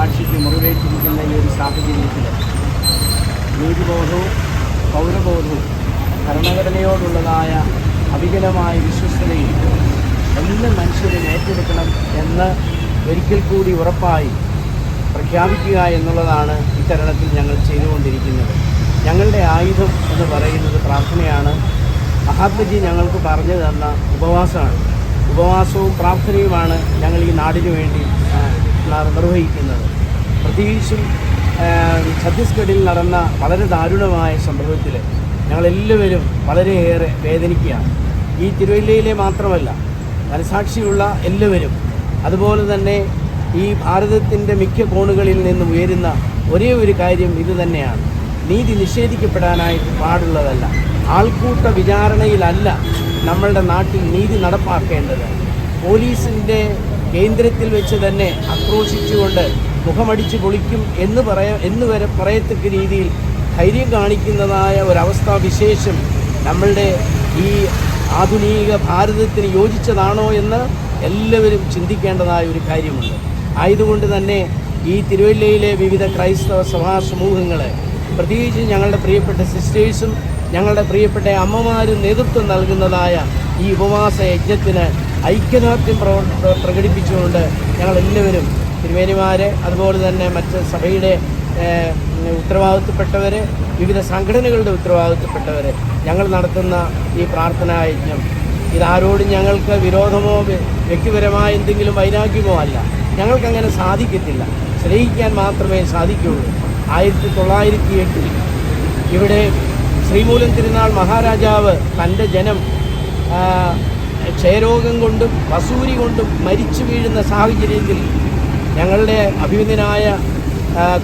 മനസാക്ഷിക്ക് മുറിവേറ്റിരിക്കുന്ന ഈ ഒരു സാഹചര്യത്തിൽ നീതിബോധവും പൗരബോധവും ഭരണഘടനയോടുള്ളതായ അവികലമായ വിശ്വസ്തതയും എല്ലാ മനുഷ്യരും ഏറ്റെടുക്കണം എന്ന് ഒരിക്കൽ കൂടി ഉറപ്പായി പ്രഖ്യാപിക്കുക എന്നുള്ളതാണ് ഇത്തരണത്തിൽ ഞങ്ങൾ ചെയ്തുകൊണ്ടിരിക്കുന്നത്. ഞങ്ങളുടെ ആയുധം എന്ന് പറയുന്നത് പ്രാർത്ഥനയാണ്. മഹാത്മജി ഞങ്ങൾക്ക് പറഞ്ഞു തന്ന ഉപവാസമാണ്. ഉപവാസവും പ്രാർത്ഥനയുമാണ് ഞങ്ങൾ ഈ നാടിനു വേണ്ടി നിർവഹിക്കുന്നത്. പ്രത്യേകിച്ചും ഛത്തീസ്ഗഡിൽ നടന്ന വളരെ ദാരുണമായ സംഭവത്തിൽ ഞങ്ങളെല്ലാവരും വളരെയേറെ വേദനിക്കുകയാണ്. ഈ തിരുവല്ലയിലെ മാത്രമല്ല, മനസാക്ഷിയുള്ള എല്ലാവരും, അതുപോലെ തന്നെ ഈ ഭാരതത്തിൻ്റെ മിക്ക കോണുകളിൽ നിന്നും ഉയരുന്ന ഒരേ ഒരു കാര്യം ഇതുതന്നെയാണ്: നീതി നിഷേധിക്കപ്പെടാനായിട്ട് പാടുള്ളതല്ല. ആൾക്കൂട്ട വിചാരണയിലല്ല നമ്മളുടെ നാട്ടിൽ നീതി നടപ്പാക്കേണ്ടത്. പോലീസിൻ്റെ കേന്ദ്രത്തിൽ വെച്ച് തന്നെ ആക്രോശിച്ചുകൊണ്ട് മുഖമടിച്ച് പൊളിക്കും എന്ന് വരെ പറയത്തക്ക രീതിയിൽ ധൈര്യം കാണിക്കുന്നതായ ഒരവസ്ഥാവിശേഷം നമ്മളുടെ ഈ ആധുനിക ഭാരതത്തിന് യോജിച്ചതാണോ എന്ന് എല്ലാവരും ചിന്തിക്കേണ്ടതായ ഒരു കാര്യമുണ്ട്. ആയതുകൊണ്ട് തന്നെ ഈ തിരുവല്ലയിലെ വിവിധ ക്രൈസ്തവ സഭാ സമൂഹങ്ങളെ, പ്രത്യേകിച്ച് ഞങ്ങളുടെ പ്രിയപ്പെട്ട സിസ്റ്റേഴ്സും ഞങ്ങളുടെ പ്രിയപ്പെട്ട അമ്മമാരും നേതൃത്വം നൽകുന്നതായ ഈ ഉപവാസ യജ്ഞത്തിന് ഐക്യദാർഢ്യം പ്രകടിപ്പിച്ചുകൊണ്ട് ഞങ്ങളെല്ലാവരും തിരുമേനിമാർ, അതുപോലെ തന്നെ മറ്റ് സഭയുടെ ഉത്തരവാദിത്തപ്പെട്ടവർ, വിവിധ സംഘടനകളുടെ ഉത്തരവാദിത്തപ്പെട്ടവർ ഞങ്ങൾ നടത്തുന്ന ഈ പ്രാർത്ഥനാ യജ്ഞം ഇതാരോടും ഞങ്ങൾക്ക് വിരോധമോ വ്യക്തിപരമായ എന്തെങ്കിലും വൈരാഗ്യമോ അല്ല. ഞങ്ങൾക്കങ്ങനെ സാധിക്കത്തില്ല. സ്നേഹിക്കാൻ മാത്രമേ സാധിക്കുകയുള്ളൂ. 1908 ഇവിടെ ശ്രീമൂലം തിരുനാൾ മഹാരാജാവ് തൻ്റെ ജനം ക്ഷയരോഗം കൊണ്ടും വസൂരി കൊണ്ടും മരിച്ചു വീഴുന്ന സാഹചര്യത്തിൽ ഞങ്ങളുടെ അഭിമന്യനായ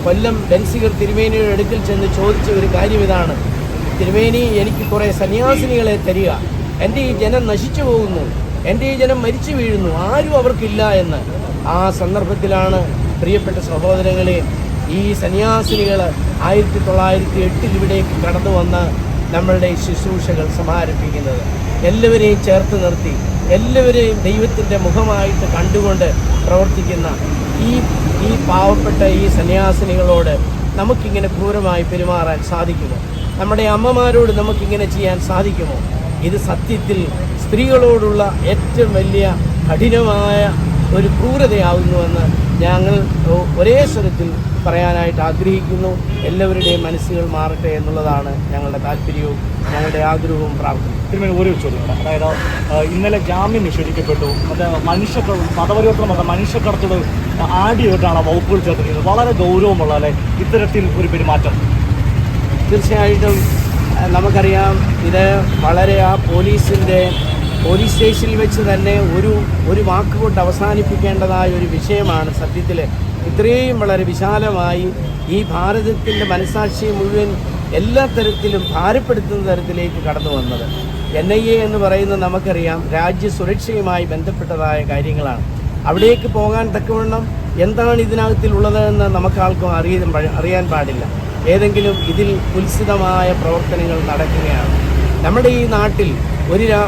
കൊല്ലം ബെൻസിഗർ തിരുമേനിയുടെ അടുക്കൽ ചെന്ന് ചോദിച്ച ഒരു കാര്യം ഇതാണ്: തിരുമേനി, എനിക്ക് കുറേ സന്യാസിനികളെ തരിക. എൻ്റെ ഈ ജനം നശിച്ചു പോകുന്നു, എൻ്റെ ഈ ജനം മരിച്ചു വീഴുന്നു, ആരും അവർക്കില്ല എന്ന്. ആ സന്ദർഭത്തിലാണ് പ്രിയപ്പെട്ട സഹോദരങ്ങളെ, ഈ സന്യാസിനികൾ 1908 ഇവിടേക്ക് കടന്നു വന്ന് നമ്മളുടെ ശുശ്രൂഷകൾ സമാരംഭിക്കുന്നത്. എല്ലാവരെയും ചേർത്ത് നിർത്തി, എല്ലാവരെയും ദൈവത്തിൻ്റെ മുഖമായിട്ട് കണ്ടുകൊണ്ട് പ്രവർത്തിക്കുന്ന ഈ പാവപ്പെട്ട ഈ സന്യാസിനികളോട് നമുക്കിങ്ങനെ ക്രൂരമായി പെരുമാറാൻ സാധിക്കുമോ? നമ്മുടെ അമ്മമാരോട് നമുക്കിങ്ങനെ ചെയ്യാൻ സാധിക്കുമോ? ഇത് സത്യത്തിൽ സ്ത്രീകളോടുള്ള ഏറ്റവും വലിയ കഠിനമായ ഒരു ക്രൂരതയാകുന്നുവെന്ന് ഞങ്ങൾ ഒരേ സ്വരത്തിൽ പറയാനായിട്ട് ആഗ്രഹിക്കുന്നു. എല്ലാവരുടെയും മനസ്സുകൾ മാറട്ടെ എന്നുള്ളതാണ് ഞങ്ങളുടെ താല്പര്യവും ഞങ്ങളുടെ ആഗ്രഹവും പ്രാർത്ഥനയും. തിരുമേനി ഒരു ചോദ്യം, അതായത് ഇന്നലെ ജാമ്യം നിഷേധിക്കപ്പെട്ടു, മതപരിവർത്തനം മനുഷ്യക്കടത്തോട് ആഡ് ചെയ്തിട്ടാണ് വകുപ്പുകൾ ചേർത്തിരിക്കുന്നത്. വളരെ ഗൗരവമുള്ള അല്ലെ ഇത്തരത്തിൽ ഒരു പെരുമാറ്റം? തീർച്ചയായിട്ടും നമുക്കറിയാം, ഇത് വളരെ പോലീസ് സ്റ്റേഷനിൽ വെച്ച് തന്നെ ഒരു വാക്കുകൊണ്ട് അവസാനിപ്പിക്കേണ്ടതായ ഒരു വിഷയമാണ്. സത്യത്തിൽ ഇത്രയും വളരെ വിശാലമായി ഈ ഭാരതത്തിൻ്റെ മനസാക്ഷിയെ മുഴുവൻ എല്ലാ തരത്തിലും ഭാരപ്പെടുത്തുന്ന തരത്തിലേക്ക് കടന്നു വന്നത്. NIA എന്ന് പറയുന്നത് നമുക്കറിയാം, രാജ്യസുരക്ഷയുമായി ബന്ധപ്പെട്ടതായ കാര്യങ്ങളാണ്. അവിടേക്ക് പോകാൻ തക്കവണ്ണം എന്താണ് ഇതിനകത്തിലുള്ളതെന്ന് നമുക്കാർക്കും അറിയാൻ പാടില്ല. ഏതെങ്കിലും ഇതിൽ കുൽസിതമായ പ്രവർത്തനങ്ങൾ നടക്കുകയാണ്. നമ്മുടെ ഈ നാട്ടിൽ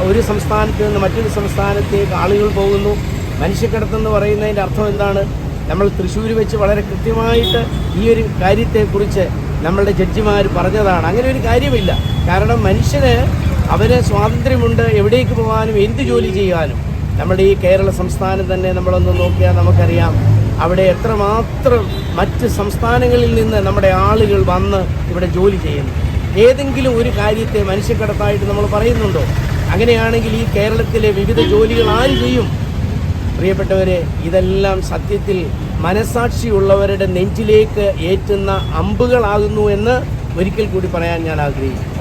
ഒരു സംസ്ഥാനത്ത് നിന്ന് മറ്റൊരു സംസ്ഥാനത്തേക്ക് ആളുകൾ പോകുന്നു. മനുഷ്യക്കടത്തെന്ന് പറയുന്നതിൻ്റെ അർത്ഥം എന്താണ്? നമ്മൾ തൃശ്ശൂർ വെച്ച് വളരെ കൃത്യമായിട്ട് ഈ ഒരു കാര്യത്തെക്കുറിച്ച് നമ്മളുടെ ജഡ്ജിമാർ പറഞ്ഞതാണ്. അങ്ങനെ ഒരു കാര്യമില്ല. കാരണം മനുഷ്യന് അവന് സ്വാതന്ത്ര്യമുണ്ട് എവിടേക്ക് പോകാനും എന്ത് ജോലി ചെയ്യാനും. നമ്മുടെ ഈ കേരള സംസ്ഥാനം തന്നെ നമ്മളൊന്ന് നോക്കിയാൽ നമുക്കറിയാം, അവിടെ എത്രമാത്രം മറ്റ് സംസ്ഥാനങ്ങളിൽ നിന്ന് നമ്മുടെ ആളുകൾ വന്ന് ഇവിടെ ജോലി ചെയ്യുന്നു. ഏതെങ്കിലും ഒരു കാര്യത്തെ മനുഷ്യക്കടത്തായിട്ട് നമ്മൾ പറയുന്നുണ്ടോ? അങ്ങനെയാണെങ്കിൽ ഈ കേരളത്തിലെ വിവിധ ജോലികൾ ആര് ചെയ്യും? പ്രിയപ്പെട്ടവരെ, ഇതെല്ലാം സത്യത്തിൽ മനസാക്ഷിയുള്ളവരുടെ നെഞ്ചിലേക്ക് ഏറ്റുന്ന അമ്പുകളാകുന്നു എന്ന് ഒരിക്കൽ കൂടി പറയാൻ ഞാൻ ആഗ്രഹിക്കുന്നു.